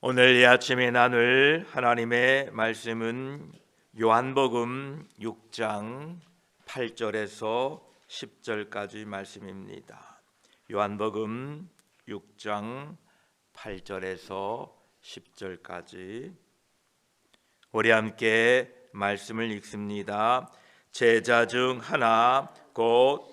오늘 이 아침에 나눌 하나님의 말씀은 요한복음 6장 8절에서 10절까지 말씀입니다. 요한복음 6장 8절에서 10절까지 우리 함께 말씀을 읽습니다. 제자 중 하나 곧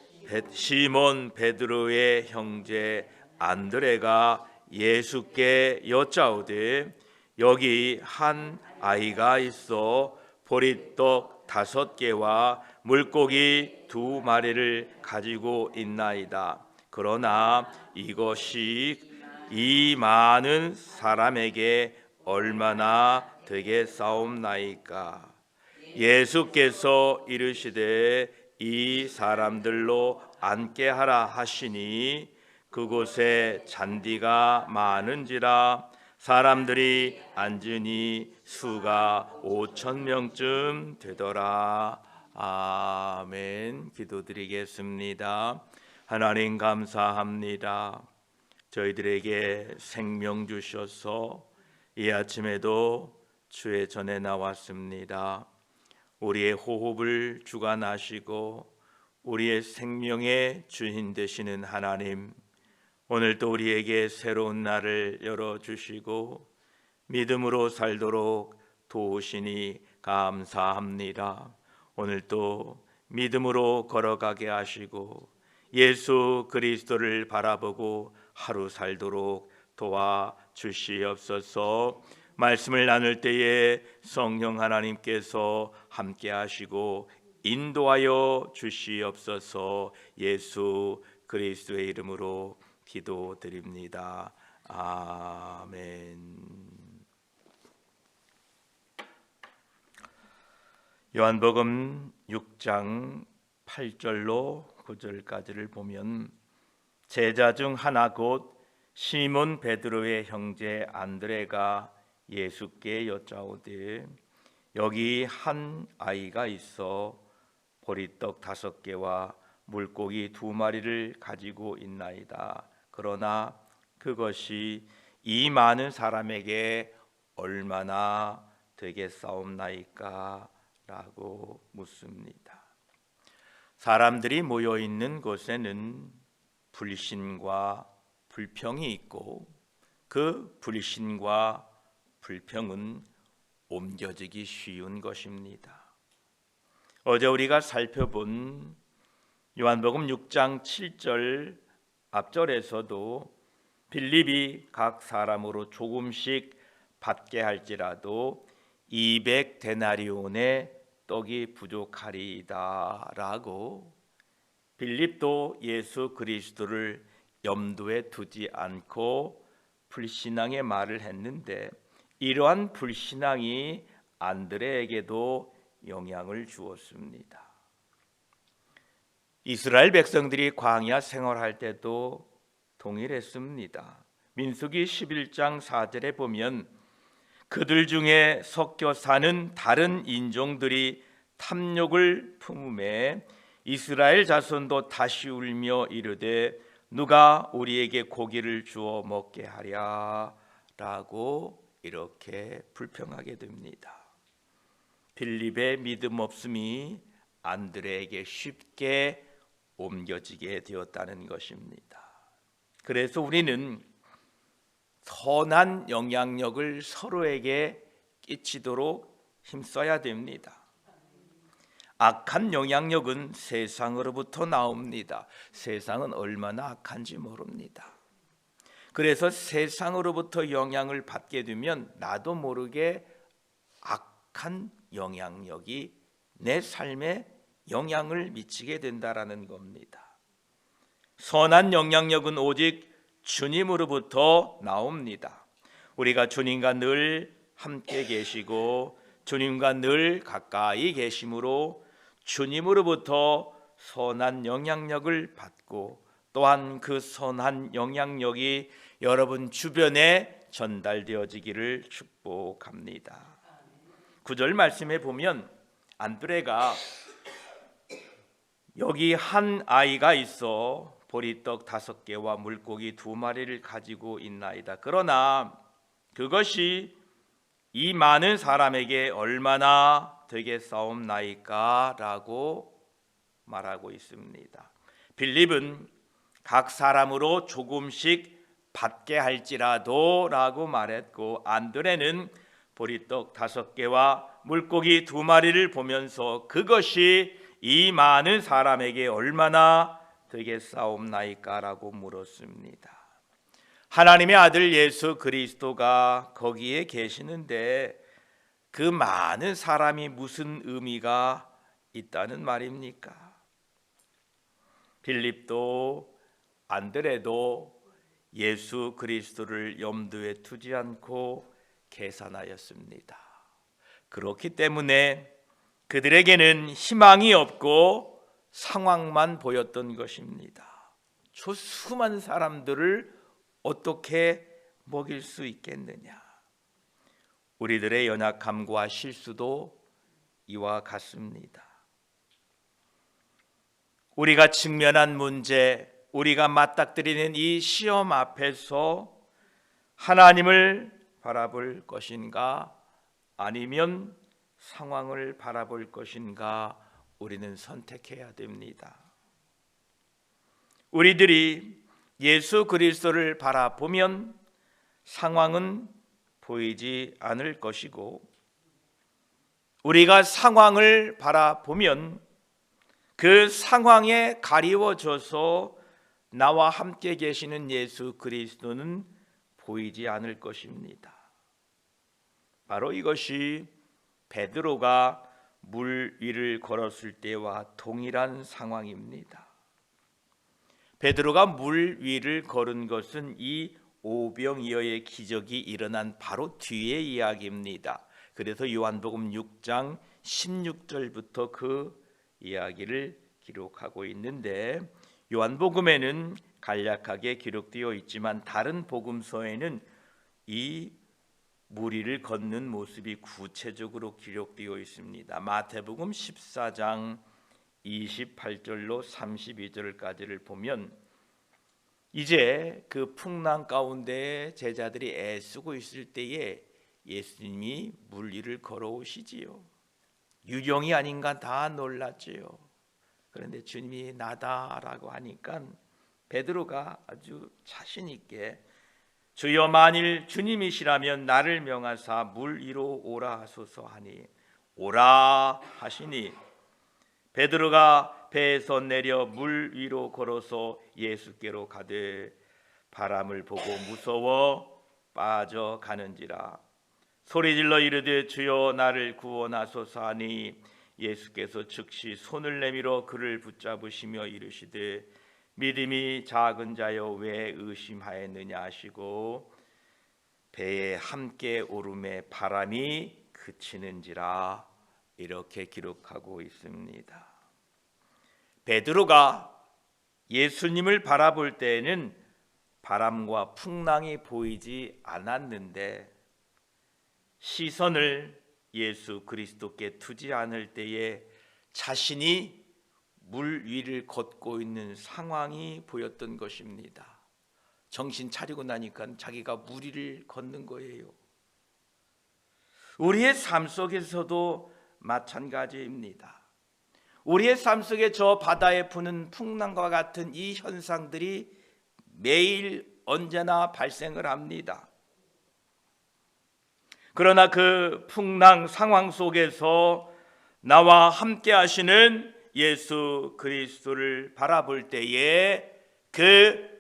시몬 베드로의 형제 안드레가 예수께 여짜오되 여기 한 아이가 있어 보리떡 5개와 물고기 2마리를 가지고 있나이다. 그러나 이것이 이 많은 사람에게 얼마나 되겠사옵나이까. 예수께서 이르시되 이 사람들로 앉게 하라 하시니 그곳에 잔디가 많은지라 사람들이 앉으니 수가 5,000명쯤 되더라. 아멘. 기도드리겠습니다. 하나님 감사합니다. 저희들에게 생명 주셔서 이 아침에도 주의 전에 나왔습니다. 우리의 호흡을 주관하시고 우리의 생명의 주인 되시는 하나님, 오늘도 우리에게 새로운 날을 열어주시고 믿음으로 살도록 도우시니 감사합니다. 오늘도 믿음으로 걸어가게 하시고 예수 그리스도를 바라보고 하루 살도록 도와주시옵소서. 말씀을 나눌 때에 성령 하나님께서 함께 하시고 인도하여 주시옵소서. 예수 그리스도의 이름으로 기도드립니다. 아멘. 요한복음 6장 8절로 9절까지를 보면 제자 중 하나 곧 시몬 베드로의 형제 안드레가 예수께 여짜오되 여기 한 아이가 있어 보리떡 5개와 물고기 2마리를 가지고 있나이다. 그러나 그것이 이 많은 사람에게 얼마나 되겠사옵나이까? 라고 묻습니다. 사람들이 모여 있는 곳에는 불신과 불평이 있고 그 불신과 불평은 옮겨지기 쉬운 것입니다. 어제 우리가 살펴본 요한복음 6장 7절 앞절에서도 빌립이 각 사람으로 조금씩 받게 할지라도 200데나리온의 떡이 부족하리이다 라고 빌립도 예수 그리스도를 염두에 두지 않고 불신앙의 말을 했는데 이러한 불신앙이 안드레에게도 영향을 주었습니다. 이스라엘 백성들이 광야 생활할 때도 동일했습니다. 민수기 11장 4절에 보면 그들 중에 섞여 사는 다른 인종들이 탐욕을 품음에 이스라엘 자손도 다시 울며 이르되 누가 우리에게 고기를 주어 먹게 하랴 라고 이렇게 불평하게 됩니다. 빌립의 믿음 없음이 안드레에게 쉽게 옮겨지게 되었다는 것입니다. 그래서 우리는 선한 영향력을 서로에게 끼치도록 힘써야 됩니다. 악한 영향력은 세상으로부터 나옵니다. 세상은 얼마나 악한지 모릅니다. 그래서 세상으로부터 영향을 받게 되면 나도 모르게 악한 영향력이 내 삶에 영향을 미치게 된다라는 겁니다. 선한 영향력은 오직 주님으로부터 나옵니다. 우리가 주님과 늘 함께 계시고 주님과 늘 가까이 계심으로 주님으로부터 선한 영향력을 받고 또한 그 선한 영향력이 여러분 주변에 전달되어지기를 축복합니다. 9절 말씀에 보면 안드레가 여기 한 아이가 있어 보리떡 5개와 물고기 2마리를 가지고 있나이다. 그러나 그것이 이 많은 사람에게 얼마나 되겠사옵나이까 라고 말하고 있습니다. 빌립은 각 사람으로 조금씩 받게 할지라도 라고 말했고, 안드레는 보리떡 5개와 물고기 2마리를 보면서 그것이 이 많은 사람에게 얼마나 되겠사옵나이까 라고 물었습니다. 하나님의 아들 예수 그리스도가 거기에 계시는데 그 많은 사람이 무슨 의미가 있다는 말입니까? 빌립도 안드레도 예수 그리스도를 염두에 두지 않고 계산하였습니다. 그렇기 때문에 그들에게는 희망이 없고 상황만 보였던 것입니다. 저 수많은 사람들을 어떻게 먹일 수 있겠느냐? 우리들의 연약함과 실수도 이와 같습니다. 우리가 직면한 문제, 우리가 맞닥뜨리는 이 시험 앞에서 하나님을 바라볼 것인가, 아니면 상황을 바라볼 것인가, 우리는 선택해야 됩니다. 우리들이 예수 그리스도를 바라보면 상황은 보이지 않을 것이고, 우리가 상황을 바라보면 그 상황에 가리워져서 나와 함께 계시는 예수 그리스도는 보이지 않을 것입니다. 바로 이것이 베드로가 물 위를 걸었을 때와 동일한 상황입니다. 베드로가 물 위를 걸은 것은 이 오병이어의 기적이 일어난 바로 뒤의 이야기입니다. 그래서 요한복음 6장 16절부터 그 이야기를 기록하고 있는데, 요한복음에는 간략하게 기록되어 있지만 다른 복음서에는 이 물 위를 걷는 모습이 구체적으로 기록되어 있습니다. 마태복음 14장 28절로 32절까지를 보면 이제 그 풍랑 가운데 제자들이 애쓰고 있을 때에 예수님이 물 위를 걸어오시지요. 유령이 아닌가 다 놀랐지요. 그런데 주님이 나다라고 하니까 베드로가 아주 자신 있게 주여 만일 주님이시라면 나를 명하사 물 위로 오라 하소서 하니 오라 하시니 베드로가 배에서 내려 물 위로 걸어서 예수께로 가되 바람을 보고 무서워 빠져가는지라 소리질러 이르되 주여 나를 구원하소서 하니 예수께서 즉시 손을 내밀어 그를 붙잡으시며 이르시되 믿음이 작은 자여 왜 의심하였느냐 하시고 배에 함께 오름에 바람이 그치는지라 이렇게 기록하고 있습니다. 베드로가 예수님을 바라볼 때에는 바람과 풍랑이 보이지 않았는데 시선을 예수 그리스도께 두지 않을 때에 자신이 물 위를 걷고 있는 상황이 보였던 것입니다. 정신 차리고 나니까 자기가 물 위를 걷는 거예요. 우리의 삶 속에서도 마찬가지입니다. 우리의 삶 속에 저 바다에 부는 풍랑과 같은 이 현상들이 매일 언제나 발생을 합니다. 그러나 그 풍랑 상황 속에서 나와 함께 하시는 예수 그리스도를 바라볼 때에 그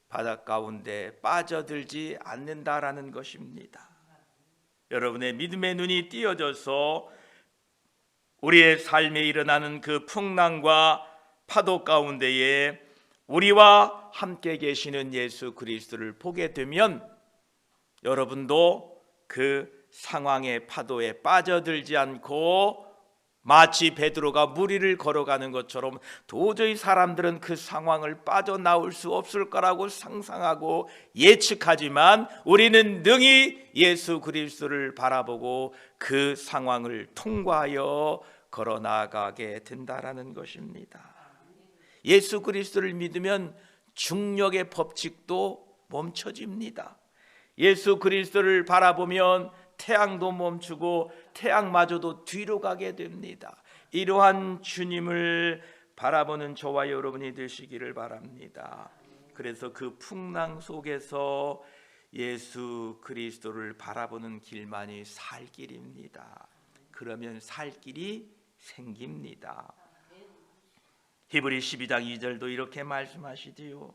바다 가운데 빠져들지 않는다라는 것입니다. 여러분의 믿음의 눈이 띄어져서 우리의 삶에 일어나는 그 풍랑과 파도 가운데에 우리와 함께 계시는 예수 그리스도를 보게 되면 여러분도 그 상황의 파도에 빠져들지 않고 마치 베드로가 물 위를 걸어가는 것처럼 도저히 사람들은 그 상황을 빠져나올 수 없을 거라고 상상하고 예측하지만 우리는 능히 예수 그리스도를 바라보고 그 상황을 통과하여 걸어나가게 된다라는 것입니다. 예수 그리스도를 믿으면 중력의 법칙도 멈춰집니다. 예수 그리스도를 바라보면 태양도 멈추고 태양마저도 뒤로 가게 됩니다. 이러한 주님을 바라보는 저와 여러분이 되시기를 바랍니다. 그래서 그 풍랑 속에서 예수 그리스도를 바라보는 길만이 살 길입니다. 그러면 살 길이 생깁니다. 히브리 12장 2절도 이렇게 말씀하시지요.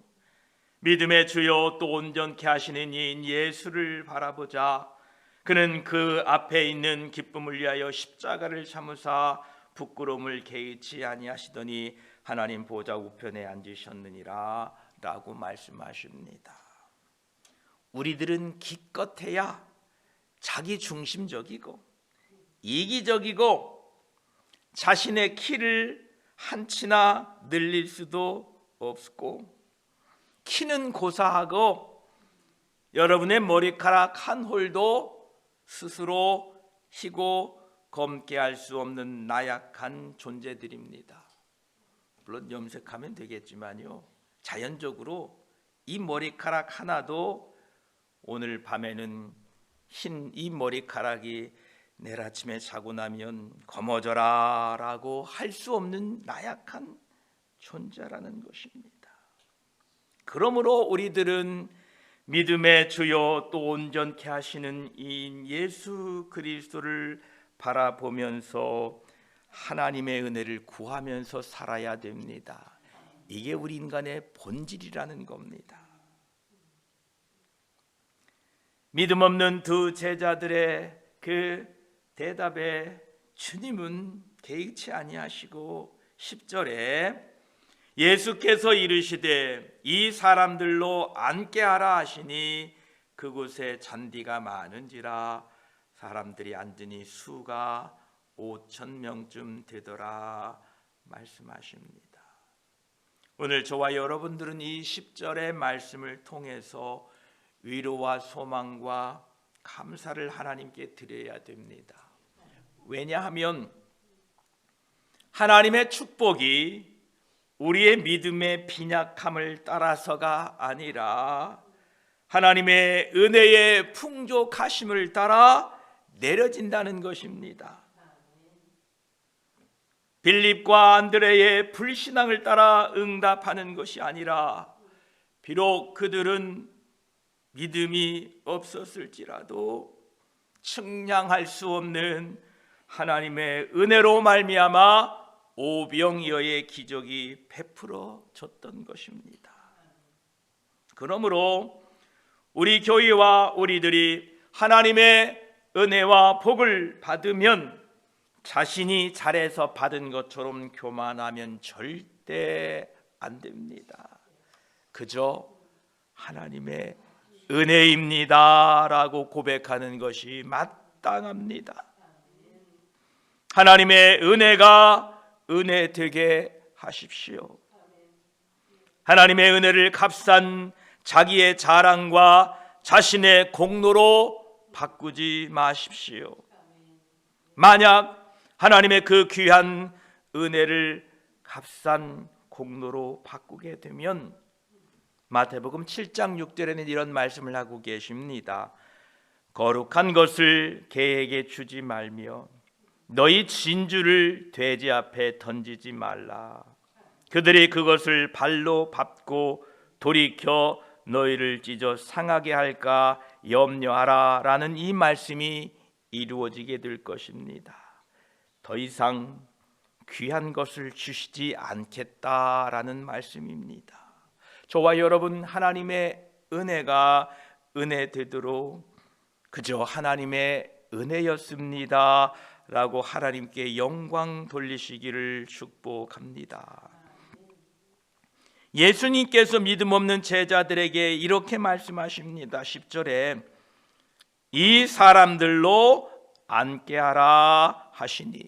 믿음의 주요 또 온전케 하시는 이인 예수를 바라보자. 그는 그 앞에 있는 기쁨을 위하여 십자가를 참으사 부끄러움을 개의치 아니하시더니 하나님 보좌 우편에 앉으셨느니라 라고 말씀하십니다. 우리들은 기껏해야 자기 중심적이고 이기적이고 자신의 키를 한치나 늘릴 수도 없고 키는 고사하고 여러분의 머리카락 한 홀도 스스로 희고 검게 할 수 없는 나약한 존재들입니다. 물론 염색하면 되겠지만요, 자연적으로 이 머리카락 하나도 오늘 밤에는 흰 이 머리카락이 내일 아침에 자고 나면 검어져라 라고 할 수 없는 나약한 존재라는 것입니다. 그러므로 우리들은 믿음의 주요 또 온전케 하시는 이인 예수 그리스도를 바라보면서 하나님의 은혜를 구하면서 살아야 됩니다. 이게 우리 인간의 본질이라는 겁니다. 믿음 없는 두 제자들의 그 대답에 주님은 개의치 아니하시고 10절에 예수께서 이르시되 이 사람들로 앉게 하라 하시니 그곳에 잔디가 많은지라 사람들이 앉으니 수가 5,000명쯤 되더라 말씀하십니다. 오늘 저와 여러분들은 이 10절의 말씀을 통해서 위로와 소망과 감사를 하나님께 드려야 됩니다. 왜냐하면 하나님의 축복이 우리의 믿음의 빈약함을 따라서가 아니라 하나님의 은혜의 풍족하심을 따라 내려진다는 것입니다. 빌립과 안드레의 불신앙을 따라 응답하는 것이 아니라 비록 그들은 믿음이 없었을지라도 측량할 수 없는 하나님의 은혜로 말미암아 오병이어의 기적이 베풀어졌던 것입니다. 그러므로 우리 교회와 우리들이 하나님의 은혜와 복을 받으면 자신이 잘해서 받은 것처럼 교만하면 절대 안 됩니다. 그저 하나님의 은혜입니다 라고 고백하는 것이 마땅합니다. 하나님의 은혜가 은혜 되게 하십시오. 하나님의 은혜를 값싼 자기의 자랑과 자신의 공로로 바꾸지 마십시오. 만약 하나님의 그 귀한 은혜를 값싼 공로로 바꾸게 되면 마태복음 7장 6절에는 이런 말씀을 하고 계십니다. 거룩한 것을 개에게 주지 말며 너희 진주를 돼지 앞에 던지지 말라. 그들이 그것을 발로 밟고 돌이켜 너희를 찢어 상하게 할까 염려하라 라는 이 말씀이 이루어지게 될 것입니다. 더 이상 귀한 것을 주시지 않겠다라는 말씀입니다. 저와 여러분, 하나님의 은혜가 은혜 되도록 그저 하나님의 은혜였습니다 라고 하나님께 영광 돌리시기를 축복합니다. 예수님께서 믿음 없는 제자들에게 이렇게 말씀하십니다. 10절에 이 사람들로 앉게 하라 하시니,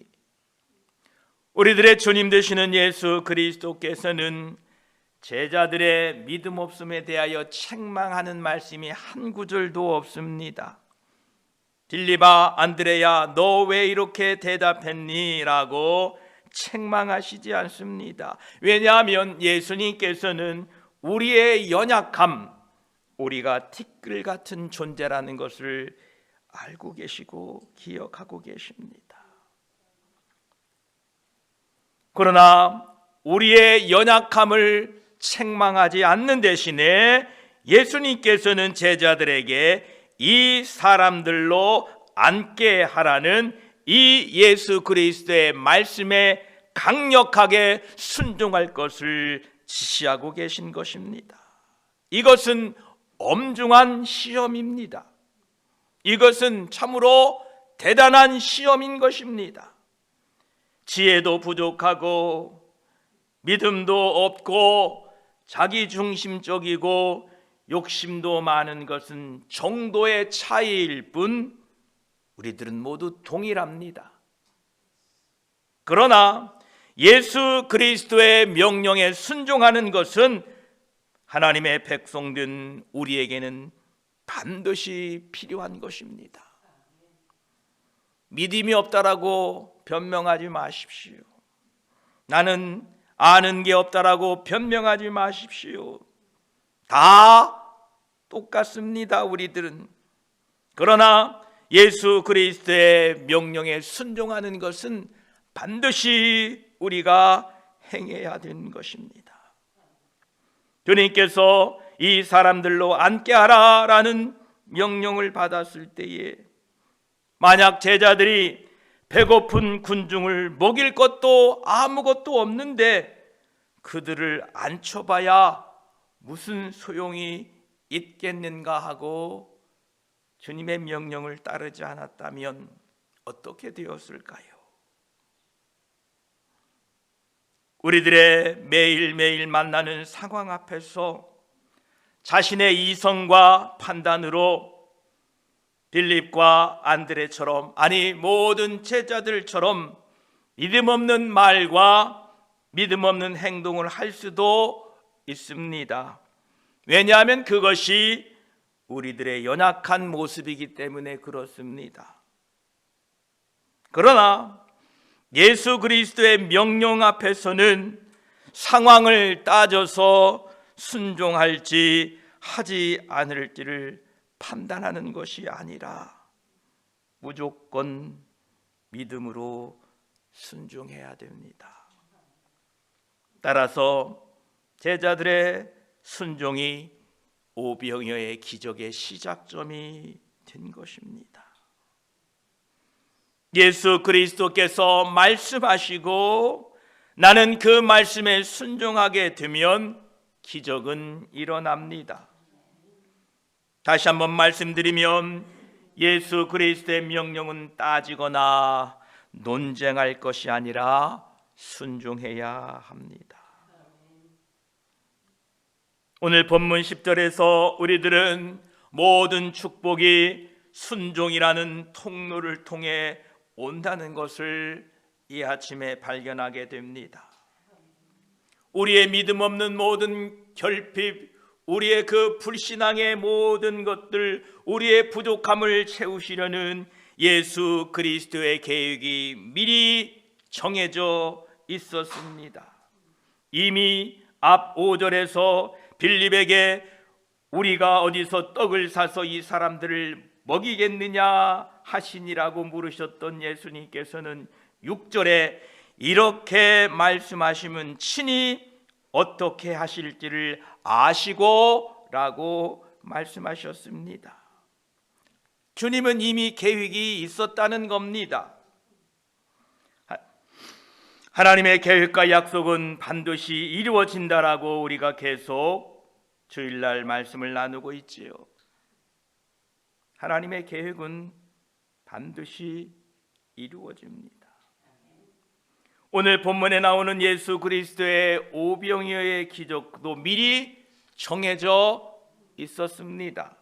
우리들의 주님 되시는 예수 그리스도께서는 제자들의 믿음 없음에 대하여 책망하는 말씀이 한 구절도 없습니다. 빌립아, 안드레야, 너 왜 이렇게 대답했니? 라고 책망하시지 않습니다. 왜냐하면 예수님께서는 우리의 연약함, 우리가 티끌 같은 존재라는 것을 알고 계시고 기억하고 계십니다. 그러나 우리의 연약함을 책망하지 않는 대신에 예수님께서는 제자들에게 이 사람들로 앉게 하라는 이 예수 그리스도의 말씀에 강력하게 순종할 것을 지시하고 계신 것입니다. 이것은 엄중한 시험입니다. 이것은 참으로 대단한 시험인 것입니다. 지혜도 부족하고 믿음도 없고 자기중심적이고 욕심도 많은 것은 정도의 차이일 뿐 우리들은 모두 동일합니다. 그러나 예수 그리스도의 명령에 순종하는 것은 하나님의 백성된 우리에게는 반드시 필요한 것입니다. 믿음이 없다라고 변명하지 마십시오. 나는 아는 게 없다라고 변명하지 마십시오. 다 똑같습니다, 우리들은. 그러나 예수 그리스도의 명령에 순종하는 것은 반드시 우리가 행해야 되는 것입니다. 주님께서 이 사람들로 앉게 하라라는 명령을 받았을 때에 만약 제자들이 배고픈 군중을 먹일 것도 아무것도 없는데 그들을 앉혀봐야 무슨 소용이 있겠는가 하고 주님의 명령을 따르지 않았다면 어떻게 되었을까요? 우리들의 매일매일 만나는 상황 앞에서 자신의 이성과 판단으로 빌립과 안드레처럼, 아니 모든 제자들처럼 믿음 없는 말과 믿음 없는 행동을 할 수도 있습니다. 왜냐하면 그것이 우리들의 연약한 모습이기 때문에 그렇습니다. 그러나 예수 그리스도의 명령 앞에서는 상황을 따져서 순종할지 하지 않을지를 판단하는 것이 아니라 무조건 믿음으로 순종해야 됩니다. 따라서 제자들의 순종이 오병이어의 기적의 시작점이 된 것입니다. 예수 그리스도께서 말씀하시고 나는 그 말씀에 순종하게 되면 기적은 일어납니다. 다시 한번 말씀드리면 예수 그리스도의 명령은 따지거나 논쟁할 것이 아니라 순종해야 합니다. 오늘 본문 10절에서 우리들은 모든 축복이 순종이라는 통로를 통해 온다는 것을 이 아침에 발견하게 됩니다. 우리의 믿음 없는 모든 결핍, 우리의 그 불신앙의 모든 것들, 우리의 부족함을 채우시려는 예수 그리스도의 계획이 미리 정해져 있었습니다. 이미 앞 5절에서 빌립에게 우리가 어디서 떡을 사서 이 사람들을 먹이겠느냐 하시니라고 물으셨던 예수님께서는 6절에 이렇게 말씀하시면 친히 어떻게 하실지를 아시고 라고 말씀하셨습니다. 주님은 이미 계획이 있었다는 겁니다. 하나님의 계획과 약속은 반드시 이루어진다라고 우리가 계속 주일날 말씀을 나누고 있지요. 하나님의 계획은 반드시 이루어집니다. 오늘 본문에 나오는 예수 그리스도의 오병이어의 기적도 미리 정해져 있었습니다.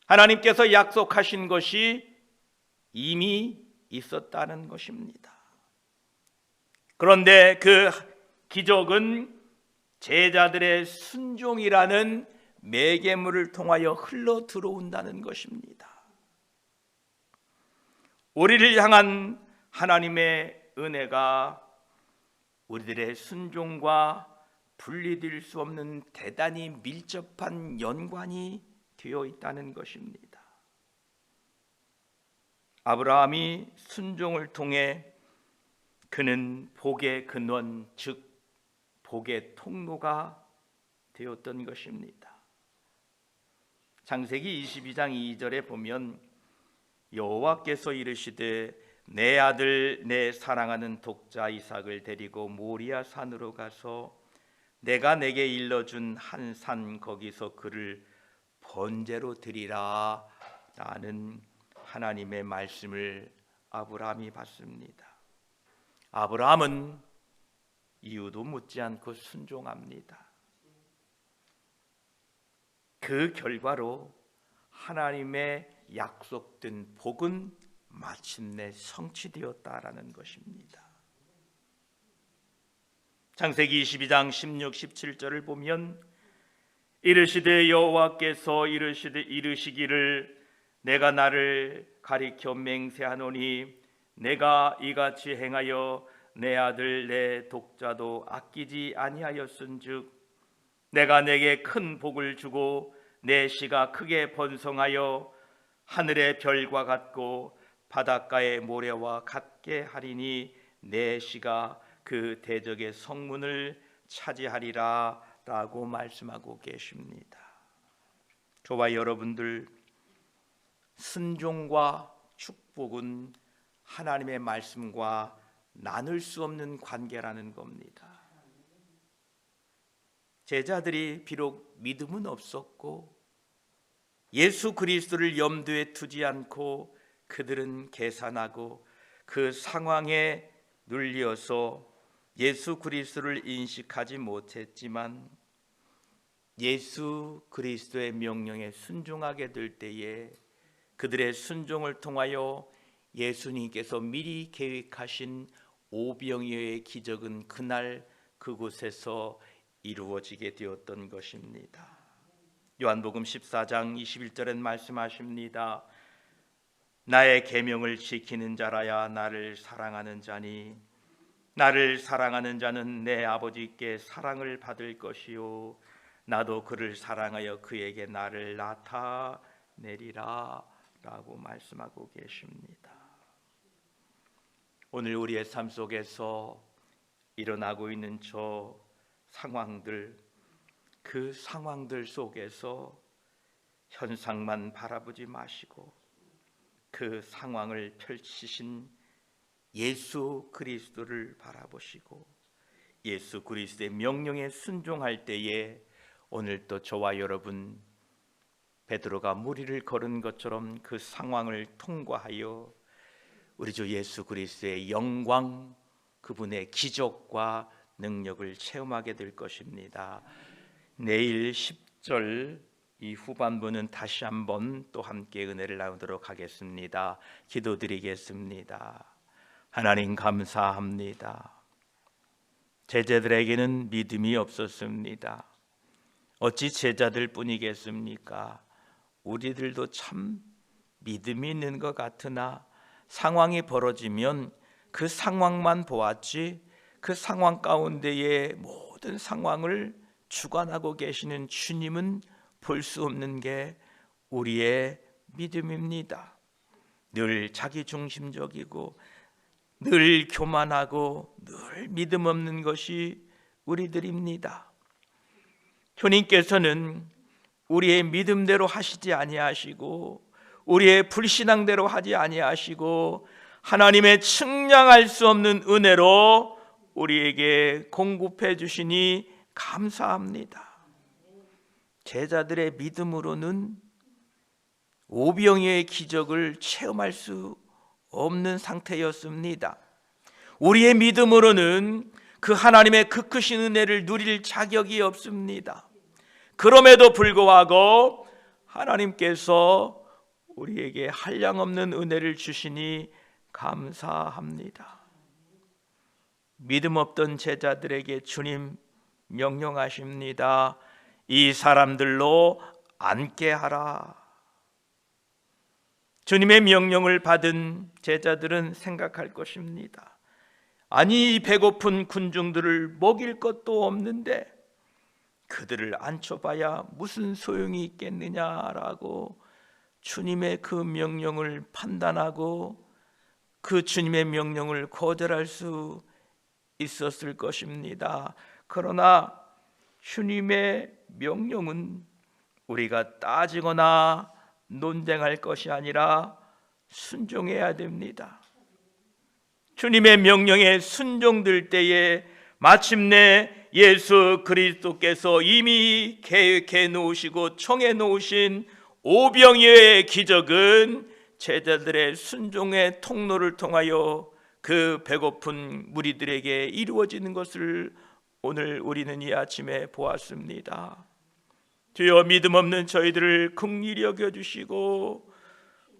하나님께서 약속하신 것이 이미 있었다는 것입니다. 그런데 그 기적은 제자들의 순종이라는 매개물을 통하여 흘러 들어온다는 것입니다. 우리를 향한 하나님의 은혜가 우리들의 순종과 분리될 수 없는 대단히 밀접한 연관이 되어 있다는 것입니다. 아브라함이 순종을 통해 그는 복의 근원, 즉 복의 통로가 되었던 것입니다. 창세기 22장 2절에 보면 여호와께서 이르시되 내 아들 내 사랑하는 독자 이삭을 데리고 모리아 산으로 가서 내가 내게 일러준 한 산 거기서 그를 번제로 드리라 라는 하나님의 말씀을 아브라함이 받습니다. 아브라함은 이유도 묻지 않고 순종합니다. 그 결과로 하나님의 약속된 복은 마침내 성취되었다라는 것입니다. 창세기 22장 16, 17절을 보면 이르시되 여호와께서 이르시기를 내가 나를 가리켜 맹세하노니 내가 이같이 행하여 내 아들 내 독자도 아끼지 아니하였은즉 내가 내게 큰 복을 주고 내 씨가 크게 번성하여 하늘의 별과 같고 바닷가의 모래와 같게 하리니 내 씨가 그 대적의 성문을 차지하리라 라고 말씀하고 계십니다. 저와 여러분들, 순종과 축복은 하나님의 말씀과 나눌 수 없는 관계라는 겁니다. 제자들이 비록 믿음은 없었고 예수 그리스도를 염두에 두지 않고 그들은 계산하고 그 상황에 눌려서 예수 그리스도를 인식하지 못했지만 예수 그리스도의 명령에 순종하게 될 때에 그들의 순종을 통하여 예수님께서 미리 계획하신 오병이어의 기적은 그날 그곳에서 이루어지게 되었던 것입니다. 요한복음 14장 21절엔 말씀하십니다. 나의 계명을 지키는 자라야 나를 사랑하는 자니 나를 사랑하는 자는 내 아버지께 사랑을 받을 것이요 나도 그를 사랑하여 그에게 나를 나타내리라 라고 말씀하고 계십니다. 오늘 우리의 삶 속에서 일어나고 있는 저 상황들, 그 상황들 속에서 현상만 바라보지 마시고 그 상황을 펼치신 예수 그리스도를 바라보시고 예수 그리스도의 명령에 순종할 때에 오늘 또 저와 여러분 베드로가 무리를 걸은 것처럼 그 상황을 통과하여 우리 주 예수 그리스도의 영광, 그분의 기적과 능력을 체험하게 될 것입니다. 내일 10절 이 후반부는 다시 한번 또 함께 은혜를 나누도록 하겠습니다. 기도드리겠습니다. 하나님 감사합니다. 제자들에게는 믿음이 없었습니다. 어찌 제자들 뿐이겠습니까? 우리들도 참 믿음이 있는 것 같으나 상황이 벌어지면 그 상황만 보았지 그 상황 가운데의 모든 상황을 주관하고 계시는 주님은 볼 수 없는 게 우리의 믿음입니다. 늘 자기중심적이고 늘 교만하고 늘 믿음 없는 것이 우리들입니다. 주님께서는 우리의 믿음대로 하시지 아니하시고 우리의 불신앙대로 하지 아니하시고 하나님의 측량할 수 없는 은혜로 우리에게 공급해 주시니 감사합니다. 제자들의 믿음으로는 오병이어의 기적을 체험할 수 없는 상태였습니다. 우리의 믿음으로는 그 하나님의 그 크신 은혜를 누릴 자격이 없습니다. 그럼에도 불구하고 하나님께서 우리에게 한량없는 은혜를 주시니 감사합니다. 믿음 없던 제자들에게 주님 명령하십니다. 이 사람들로 앉게 하라. 주님의 명령을 받은 제자들은 생각할 것입니다. 아니, 이 배고픈 군중들을 먹일 것도 없는데 그들을 앉혀봐야 무슨 소용이 있겠느냐라고 주님의 그 명령을 판단하고 그 주님의 명령을 거절할 수 있었을 것입니다. 그러나 주님의 명령은 우리가 따지거나 논쟁할 것이 아니라 순종해야 됩니다. 주님의 명령에 순종될 때에 마침내 예수 그리스도께서 이미 계획해 놓으시고 청해 놓으신 오병이어의 기적은 제자들의 순종의 통로를 통하여 그 배고픈 무리들에게 이루어지는 것을 오늘 우리는 이 아침에 보았습니다. 주여, 믿음 없는 저희들을 긍휼히 여겨주시고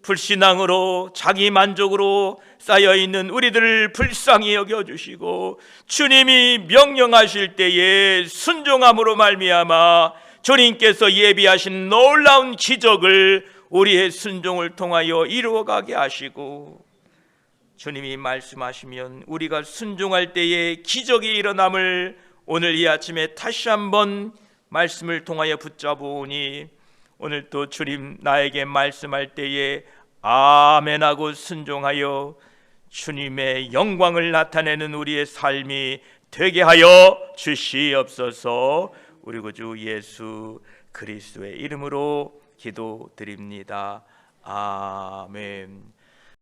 불신앙으로 자기 만족으로 쌓여있는 우리들을 불쌍히 여겨주시고 주님이 명령하실 때에 순종함으로 말미암아 주님께서 예비하신 놀라운 기적을 우리의 순종을 통하여 이루어가게 하시고, 주님이 말씀하시면 우리가 순종할 때에 기적이 일어남을 오늘 이 아침에 다시 한번 말씀을 통하여 붙잡으오니, 오늘 또 주님 나에게 말씀할 때에 아멘하고 순종하여 주님의 영광을 나타내는 우리의 삶이 되게 하여 주시옵소서. 우리 구주 예수 그리스도의 이름으로 기도드립니다. 아멘.